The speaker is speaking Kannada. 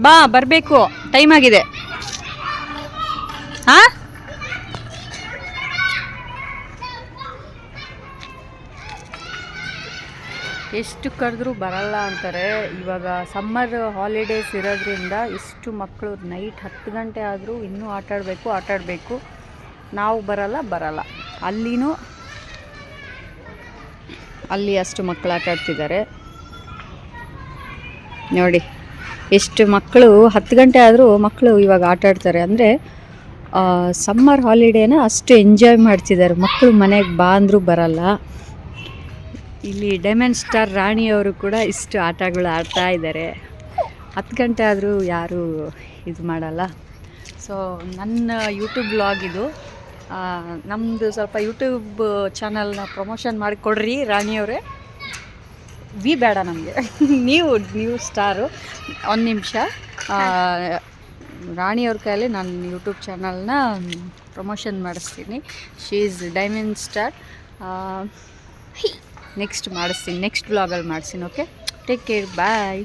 ಬಾ ಬರಬೇಕು, ಟೈಮ್ ಆಗಿದೆ. ಹಾಂ, ಎಷ್ಟು ಕರೆದ್ರೂ ಬರಲ್ಲ ಅಂತಾರೆ. ಇವಾಗ ಸಮ್ಮರ್ ಹಾಲಿಡೇಸ್ ಇರೋದ್ರಿಂದ ಇಷ್ಟು ಮಕ್ಕಳು ನೈಟ್ 10 ಗಂಟೆ ಆದರೂ ಇನ್ನೂ ಆಟಾಡಬೇಕು. ನಾವು ಬರಲ್ಲ. ಅಲ್ಲಿ ಅಷ್ಟು ಮಕ್ಕಳು ಆಟಾಡ್ತಿದ್ದಾರೆ ನೋಡಿ. ಎಷ್ಟು ಮಕ್ಕಳು 10 ಗಂಟೆ ಆದರೂ ಮಕ್ಕಳು ಇವಾಗ ಆಟಾಡ್ತಾರೆ. ಅಂದರೆ ಸಮ್ಮರ್ ಹಾಲಿಡೇನ ಅಷ್ಟು ಎಂಜಾಯ್ ಮಾಡ್ತಿದ್ದಾರೆ ಮಕ್ಕಳು. ಮನೆಗೆ ಬಾ ಅಂದರೂ ಬರಲ್ಲ. ಇಲ್ಲಿ ಡೈಮಂಡ್ ಸ್ಟಾರ್ ರಾಣಿಯವರು ಕೂಡ ಇಷ್ಟು ಆಟಗಳು ಆಡ್ತಾ ಇದ್ದಾರೆ. 10 ಗಂಟೆ ಆದರೂ ಯಾರೂ ಇದು ಮಾಡಲ್ಲ. ಸೊ ನನ್ನ ಯೂಟ್ಯೂಬ್ ವ್ಲಾಗ್ ಇದು. ನಮ್ಮದು ಸ್ವಲ್ಪ ಯೂಟ್ಯೂಬ್ ಚಾನಲ್ನ ಪ್ರಮೋಷನ್ ಮಾಡಿಕೊಡ್ರಿ ರಾಣಿಯವರೇ. ಬೇಡ ನಮಗೆ ನೀವು ಸ್ಟಾರು. ಒಂದು ನಿಮಿಷ, ರಾಣಿಯವ್ರ ಕೈಯಲ್ಲಿ ನಾನು ಯೂಟ್ಯೂಬ್ ಚಾನಲ್ನ ಪ್ರಮೋಷನ್ ಮಾಡಿಸ್ತೀನಿ. She is diamond star. Next ವ್ಲಾಗಲ್ಲಿ ಮಾಡಿಸ್ತೀನಿ. ಓಕೆ, ಟೇಕ್ ಕೇರ್, ಬಾಯ್.